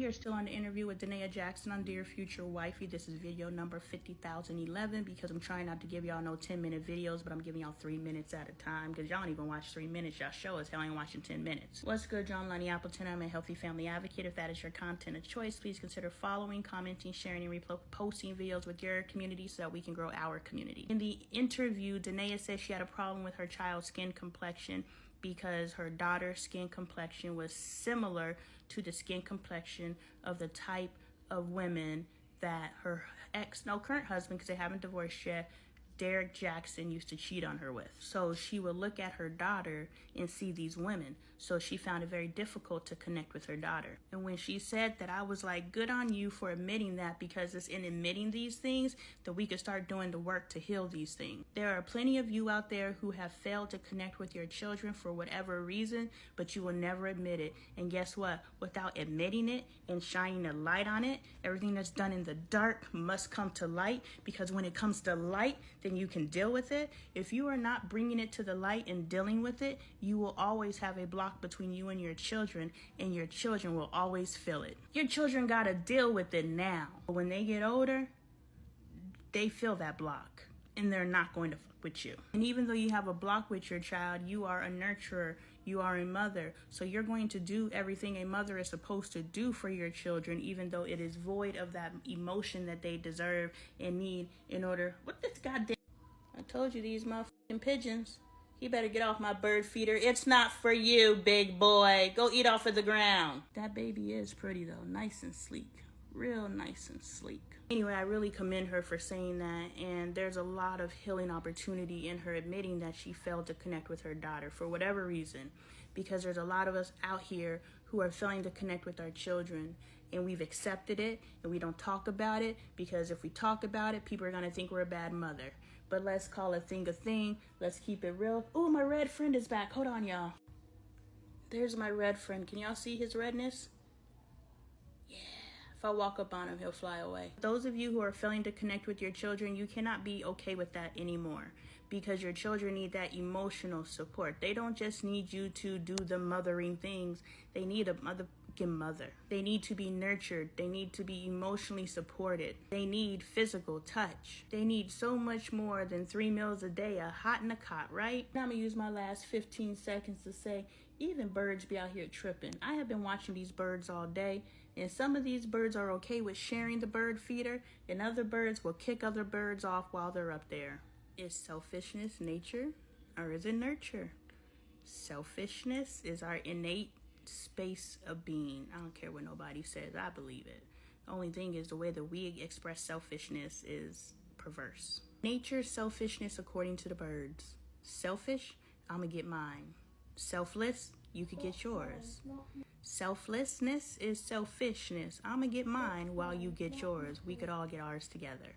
we are still on the interview with Danae Jackson on Dear Future Wifey. This is video number 50,011 because I'm trying not to give y'all no 10-minute videos, but I'm giving y'all 3 minutes at a time because y'all don't even watch 3 minutes. Y'all show us hell ain't watching 10 minutes. What's good, John Lonnie Appleton? I'm a healthy family advocate. If that is your content of choice, please consider following, commenting, sharing, and reposting videos with your community so that we can grow our community. In the interview, Danae said she had a problem with her child's skin complexion because her daughter's skin complexion was similar to the skin complexion of the type of women that her current husband, because they haven't divorced yet, Derek Jackson, used to cheat on her with. So she would look at her daughter and see these women. So she found it very difficult to connect with her daughter. And when she said that, I was like, good on you for admitting that, because it's in admitting these things that we could start doing the work to heal these things. There are plenty of you out there who have failed to connect with your children for whatever reason, but you will never admit it. And guess what? Without admitting it and shining a light on it, everything that's done in the dark must come to light, because when it comes to light, then you can deal with it. If you are not bringing it to the light and dealing with it, you will always have a block between you and your children, and your children will always feel it. Your children got to deal with it now. But when they get older, they feel that block, and they're not going to fuck with you. And even though you have a block with your child, you are a nurturer, you are a mother. So you're going to do everything a mother is supposed to do for your children, even though it is void of that emotion that they deserve and need in order. What this goddamn... I told you, these motherfucking pigeons. You better get off my bird feeder. It's not for you, big boy. Go eat off of the ground. That baby is pretty though, nice and sleek. Real nice and sleek. Anyway, I really commend her for saying that, and there's a lot of healing opportunity in her admitting that she failed to connect with her daughter for whatever reason, because there's a lot of us out here who are failing to connect with our children, and we've accepted it, and we don't talk about it, because if we talk about it, people are gonna think we're a bad mother. But let's call a thing. Let's keep it real. Ooh, my red friend is back. Hold on, y'all. There's my red friend. Can y'all see his redness? Yeah. If I walk up on him, he'll fly away. Those of you who are failing to connect with your children, you cannot be okay with that anymore, because your children need that emotional support. They don't just need you to do the mothering things. They need a mother. They need to be nurtured. They need to be emotionally supported. They need physical touch. They need so much more than 3 meals a day, a hot and a cot, right? Now I'm gonna use my last 15 seconds to say, even birds be out here tripping. I have been watching these birds all day, and some of these birds are okay with sharing the bird feeder, and other birds will kick other birds off while they're up there. Is selfishness nature, or is it nurture? Selfishness is our innate space of being. I don't care what nobody says. I believe it. The only thing is the way that we express selfishness is perverse. Nature's selfishness according to the birds. Selfish, I'm gonna get mine. Selfless, you could get yours. Selflessness is selfishness. I'm gonna get mine while you get yours. We could all get ours together.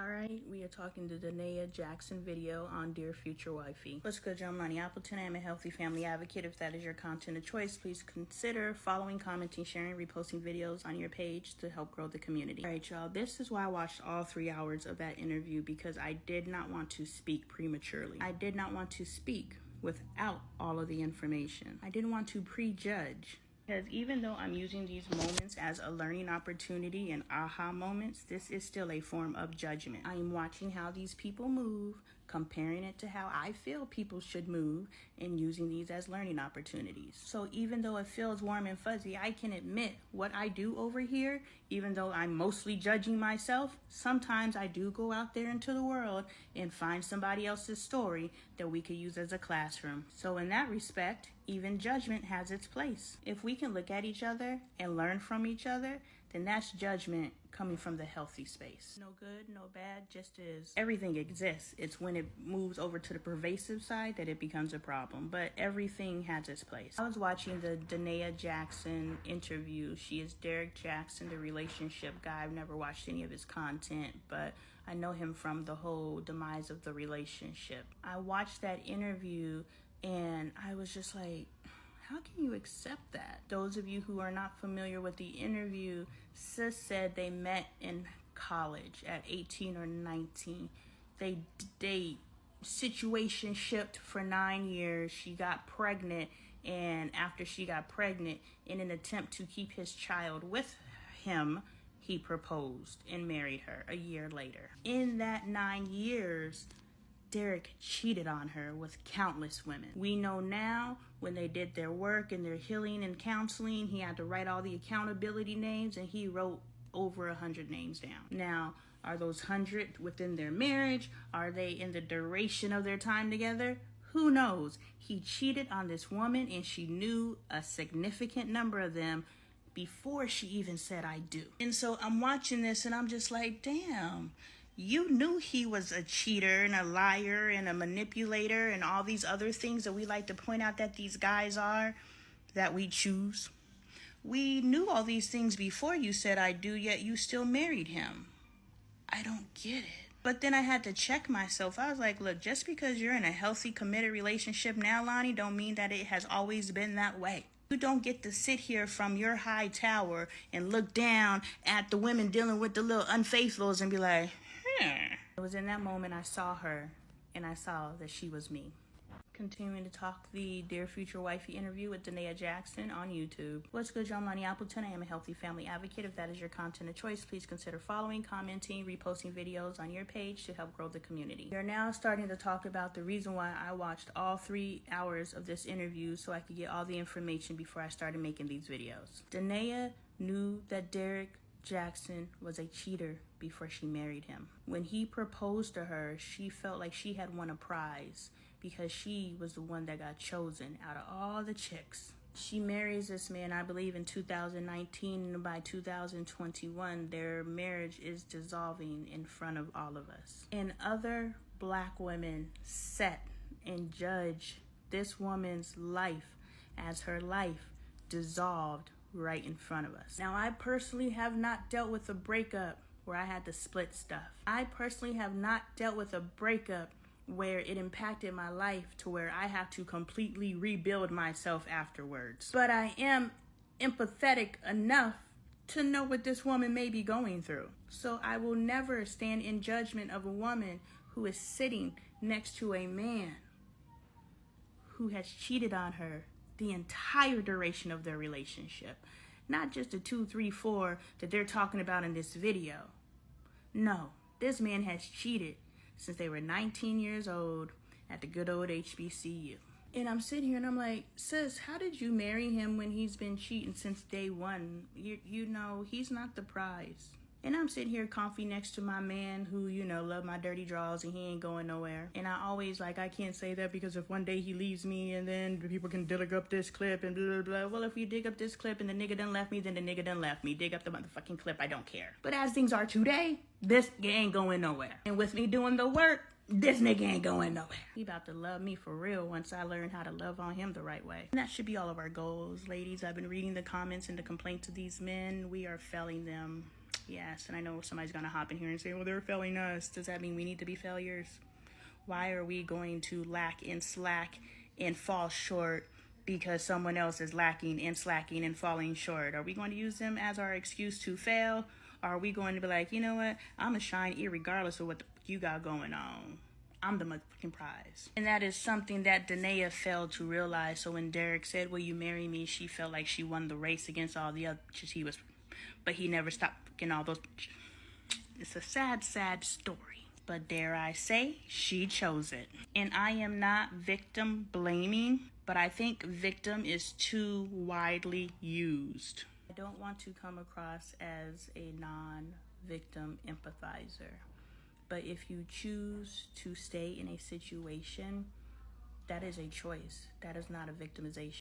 Alright, we are talking to Danae Jackson video on Dear Future Wifey. What's good, John Lonnie Appleton? I am a healthy family advocate. If that is your content of choice, please consider following, commenting, sharing, reposting videos on your page to help grow the community. Alright, y'all, this is why I watched all 3 hours of that interview, because I did not want to speak prematurely. I did not want to speak without all of the information. I didn't want to prejudge. Because even though I'm using these moments as a learning opportunity and aha moments, this is still a form of judgment. I am watching how these people move, comparing it to how I feel people should move, and using these as learning opportunities. So even though it feels warm and fuzzy, I can admit what I do over here, even though I'm mostly judging myself. Sometimes I do go out there into the world and find somebody else's story that we could use as a classroom. So in that respect, even judgment has its place. If we can look at each other and learn from each other, then that's judgment coming from the healthy space. No good, no bad, just is. Everything exists. It's when it moves over to the pervasive side that it becomes a problem, but everything has its place. I was watching the Danae Jackson interview. She is Derek Jackson, the relationship guy. I've never watched any of his content, but I know him from the whole demise of the relationship. I watched that interview and I was just like, how can you accept that? Those of you who are not familiar with the interview, sis said they met in college at 18 or 19. They situation shipped for 9 years. She got pregnant And after she got pregnant, in an attempt to keep his child with him, he proposed and married her a year later. In that 9 years, Derek cheated on her with countless women. We know now when they did their work and their healing and counseling, he had to write all the accountability names, and he wrote over 100 names down. Now, are those 100 within their marriage? Are they in the duration of their time together? Who knows? He cheated on this woman, and she knew a significant number of them before she even said I do. And so I'm watching this and I'm just like, damn, you knew he was a cheater and a liar and a manipulator and all these other things that we like to point out that these guys are, that we choose. We knew all these things before you said I do, yet you still married him. I don't get it. But then I had to check myself. I was like, look, just because you're in a healthy, committed relationship now, Lonnie, don't mean that it has always been that way. You don't get to sit here from your high tower and look down at the women dealing with the little unfaithfuls and be like, It was in that moment I saw her, and I saw that she was me. Continuing to talk the Dear Future Wifey interview with Danae Jackson on YouTube. What's good, y'all? I'm Lonnie Appleton. I am a healthy family advocate. If that is your content of choice, please consider following, commenting, reposting videos on your page to help grow the community. We are now starting to talk about the reason why I watched all 3 hours of this interview so I could get all the information before I started making these videos. Danae knew that Derek Jackson was a cheater before she married him. When he proposed to her, she felt like she had won a prize because she was the one that got chosen out of all the chicks. She marries this man, I believe, in 2019, and by 2021, their marriage is dissolving in front of all of us. And other black women set and judge this woman's life as her life dissolved right in front of us. Now, I personally have not dealt with a breakup where I had to split stuff. I personally have not dealt with a breakup where it impacted my life to where I have to completely rebuild myself afterwards. But I am empathetic enough to know what this woman may be going through. So I will never stand in judgment of a woman who is sitting next to a man who has cheated on her the entire duration of their relationship. Not just the 2, 3, 4 that they're talking about in this video. No, this man has cheated since they were 19 years old at the good old HBCU. And I'm sitting here and I'm like, sis, how did you marry him when he's been cheating since day one? You know, he's not the prize. And I'm sitting here comfy next to my man who, you know, love my dirty draws and he ain't going nowhere. And I always I can't say that because if one day he leaves me and then people can dig up this clip and blah, blah, blah. Well, if you dig up this clip and the nigga done left me, then the nigga done left me. Dig up the motherfucking clip, I don't care. But as things are today, this ain't going nowhere. And with me doing the work, this nigga ain't going nowhere. He about to love me for real once I learn how to love on him the right way. And that should be all of our goals. Ladies, I've been reading the comments and the complaints of these men. We are failing them. Yes, and I know somebody's gonna hop in here and say, well, they're failing us. Does that mean we need to be failures? Why are we going to lack and slack and fall short because someone else is lacking and slacking and falling short? Are we going to use them as our excuse to fail? Or are we going to be like, you know what? I'm gonna shine irregardless of what the fuck you got going on. I'm the motherfucking prize. And that is something that Danae failed to realize. So when Derek said, will you marry me? She felt like she won the race against all the other bitches but he never stopped fucking all those bitches. It's a sad, sad story. But dare I say, she chose it. And I am not victim blaming, but I think victim is too widely used. I don't want to come across as a non-victim empathizer. But if you choose to stay in a situation, that is a choice. That is not a victimization.